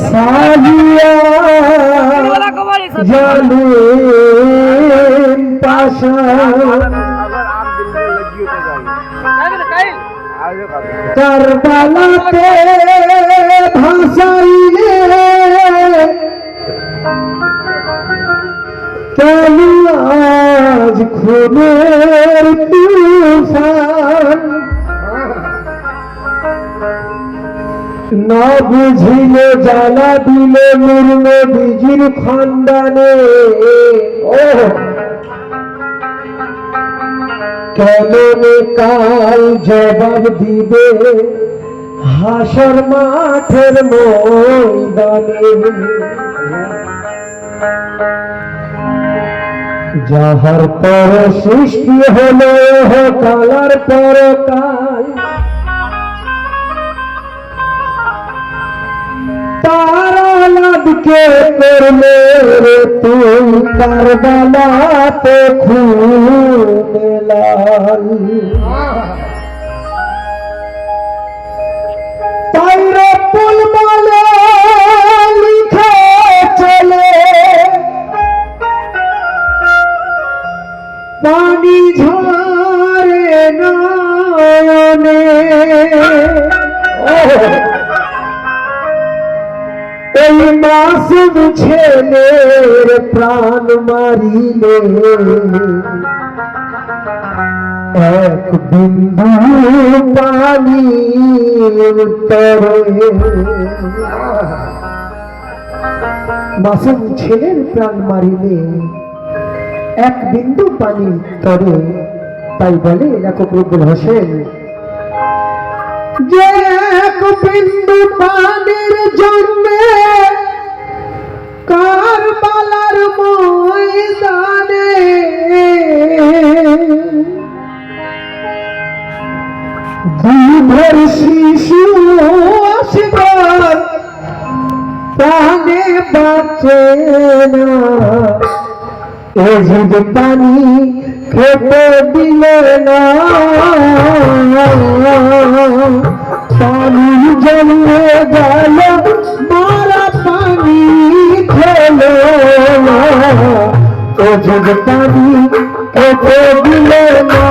सालिया जालिम पाशा करबलाते भाषाइले चलू आज खूनेर तूफान ना बुझिले জ্বালা দিলে মুরমে বিজির খানদানে কেমনে কাল জবাব দিবে হাসর মাঠের ময়দানে যাহার পর সৃষ্টি হলো কালার পরকাল তারালাদকে করলে রে তুই কারবালাতে খুনে লাল তাই রব্বুল বলে লিখে চলে পানি ঝরে নয়নে এই মাসুম ছেলের প্রাণ মারিলে এক বিন্দু পানি তরে মাসুম ছেলের প্রাণ মারিলে এক বিন্দু পানি তরে তাই বলে লেখক রুবুল হোসেন যে এক বিন্দু পানির জন্য কারবালার ময়দানে দুধের শিশু আসবার প্রাণে বাঁচে না এজিদ পানি খেতে দিলে না পানি জলে গেল মারা পানি খেলো না এজিদ পানি খেতে দিলে না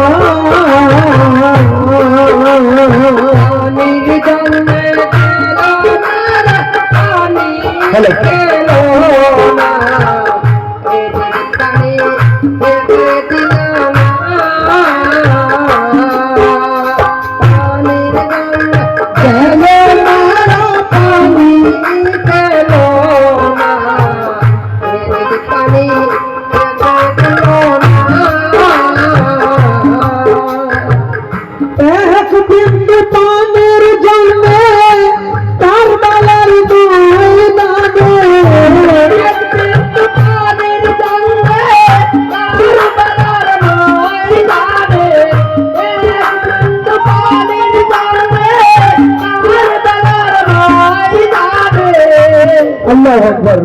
আল্লাহু আকবার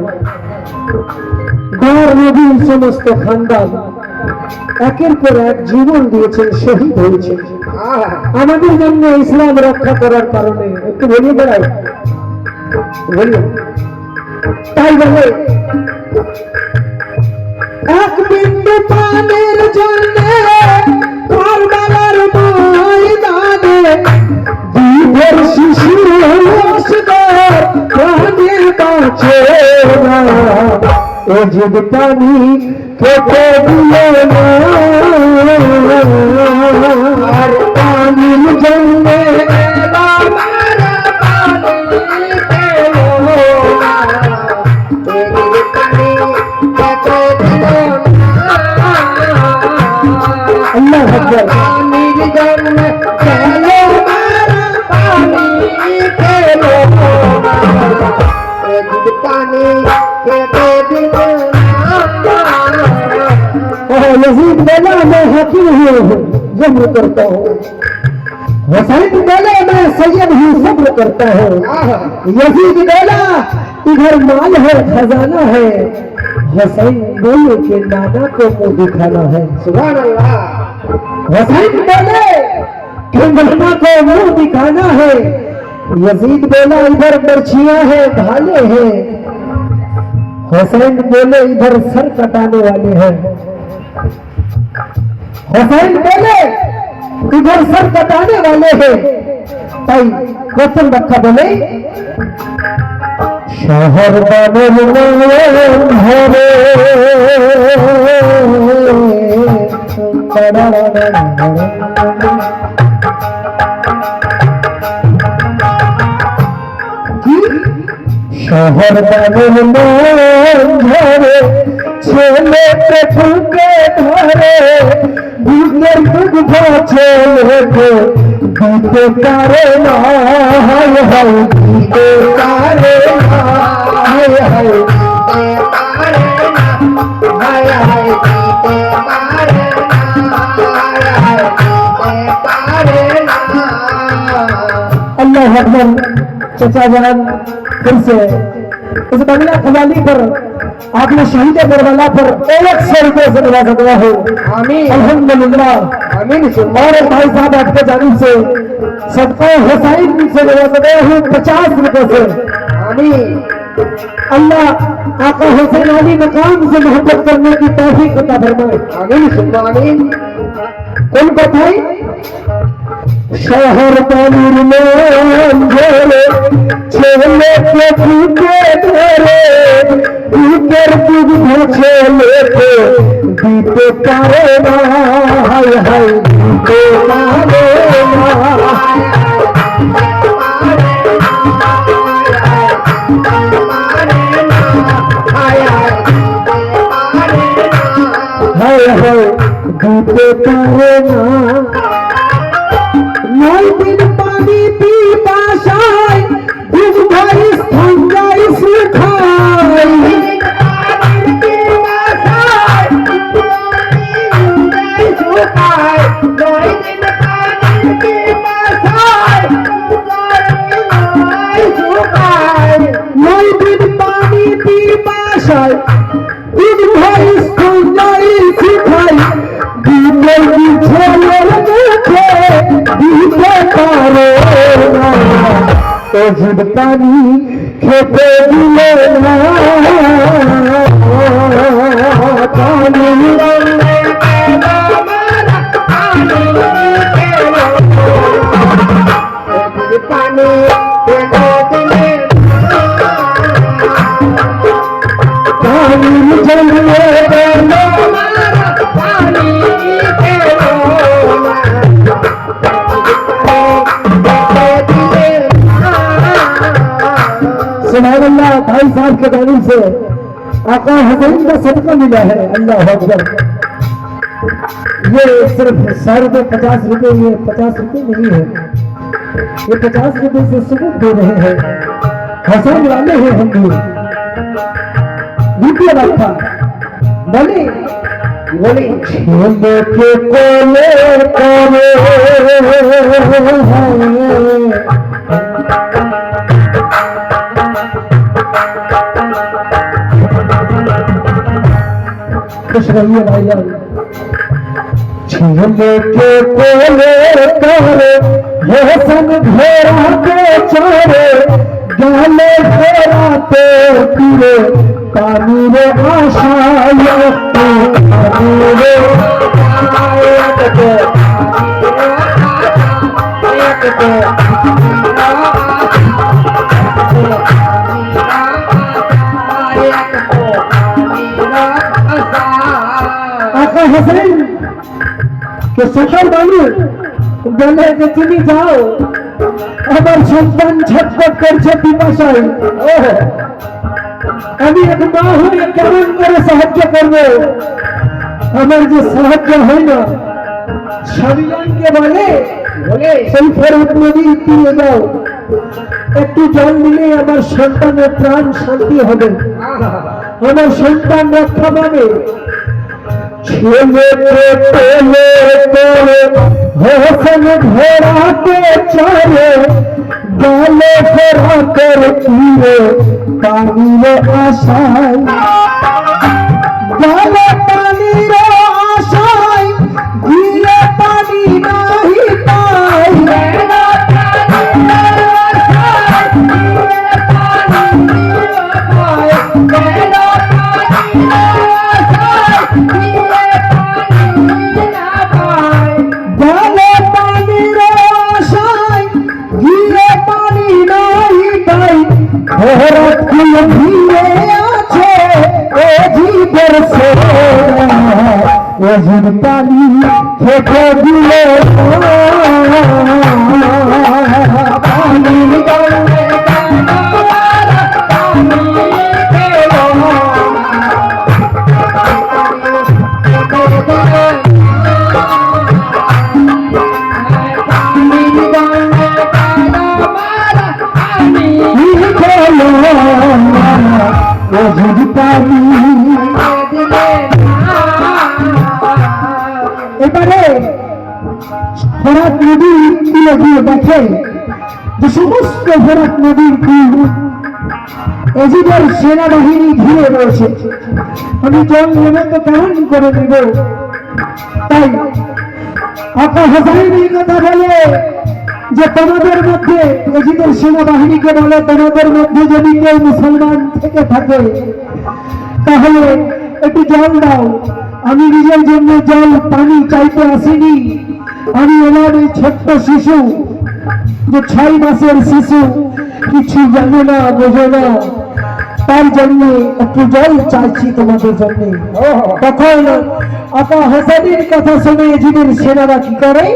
গৌর নবীর সমস্ত খানদান একের পর এক জীবন দিয়েছেন শহীদ হয়েছে আমাদের জন্য ইসলাম রক্ষা করার কারণে একটু বলিয়ে বেড়াই বলি তাই বলে এক বিন্দু পানির জন্য কারবালার ময়দানে দুধের শিশু আসবার প্রাণের কাছে না এজিদ পানি খেতে দিলে না আর পানির জন্য আল্লাহু আকবার পানির জন্য চলো মারা পানি খেলো এজিদ পানি খেতে দিলে यजीद बोला मैं हकीम हूँ जब्र करता हूँ हुसैन बोला मैं सैयद हूँ सब्र करता हूँ यजीद बोला इधर माल है खजाना है हुसैन बोले कि नाना को मुँह दिखाना है सुभान अल्लाह हुसैन बोले कि महिमा को मुंह दिखाना है। यजीद बोला इधर बर्छियां है भाले हैं, हुसैन बोले इधर सर कटाने वाले हैं। हुसैन बोले इधर सर कटाने वाले हैं। ताई क्वेश्चन रखा बोले शहर शहर घरे छेले पे फूके धरे भूखे दुख छेले को बीते करे ना हाय हाय बीते करे ना हाय हाय हाय हाय बीते करे ना अल्लाह अकबर। चचा जान फिर से इस बंगला खजाली पर आपने शहीद करबला पर 100 रुपए से नवाजा गया हो। आमीन अल्हम्दुलिल्लाह आमीन। और भाई साहब आपके जानिब से सदका हुसैन से नवाजा गया हूँ 50 रुपए से। आमीन। अल्लाह आका हुसैन अली मकाम से मोहब्बत करने की तौफीक अता फरमाए। आमीन सुम्मा आमीन। कौन बताई शहर पानीर में अंधेरे छेले के भूखे धरे भूखे दुख छेले के बीते पारे ना हाय हाय बीते पारे ना हाय हाय बीते पारे ना। नौ दिन पानी पी पाशाय दुख भाई ठंडाई सुखाई नौ दिन पानी पी पाशाय दुख भाई ठंडाई सुखाई बीते झोले बीते पारे तो जब पानी खेते दिले ना पानी सुभानअल्लाह। भाई साहब के जानिब से आका हुसैन का सदका मिला है। अल्लाह अकबर। ये सिर्फ 100 रुपए 50 रुपए ये 50 रुपए नहीं है, ये 50 रुपए से सबूत दे रहे हैं। हुसैन वाले हैं हम भी। द्वितीय बात था बोले बोले छेले के कोले कोले खुश रहिए भाईजान। छेले के कोले कोले हुसैन घेरा के चोरे गाले घेरा पे पीरे पानी रे आशाया पानी रे आका हुसैन के सफर बालू बोले कि তুমি যাও আমার সন্তান ছটফট করছে পিপাসায় আমি এক মা হয়ে কেমন করে সাহায্য করব। আমার যে সাহায্য হয় না স্বামীকে বলে বলে সেই ফেরত নদী তীরে যাও একটু জল দিলে আমার সন্তানের প্রাণ শান্তি হবে, আমার সন্তান রক্ষা পাবে। छेले पे तोले तोले हुसैन घेरा के चारे गाले फेरा कर पीरे पानी रे आशाय गाले पानी रे आशाय गिरे पानी नहीं पाए यजीद पानी फेंके दिले पानी निकालने का नवारा पानी खेलो पानी निकालने का नवारा पानी खेलो यजीद पानी এবারে ফোরাত নদীর তীরে গিয়ে দেখে যে সমস্ত ফোরাত নদীর তীর এজিদের সেনাবাহিনী ঘিরে রয়েছে। আমি জল নেমে তো কেমন করে নেব, তাই আকা হোসাইন এই কথা বলে যে তোমাদের মধ্যে এজিদের সেনাবাহিনীকে বলে তোমাদের মধ্যে যদি কেউ মুসলমান থেকে থাকে তাহলে একটু জল দাও। আমি নিজের জন্য জল পানি চাইতে আসিনি, আমি আমার এই ছোট্ট শিশু যে 6 মাসের শিশু কিছু জানে না বোঝে না, তার জন্য একটু জল চাইছি তোমাদের জন্য। তখন আকা হোসেনের কথা শুনে এজিদের সেনারা কি করে,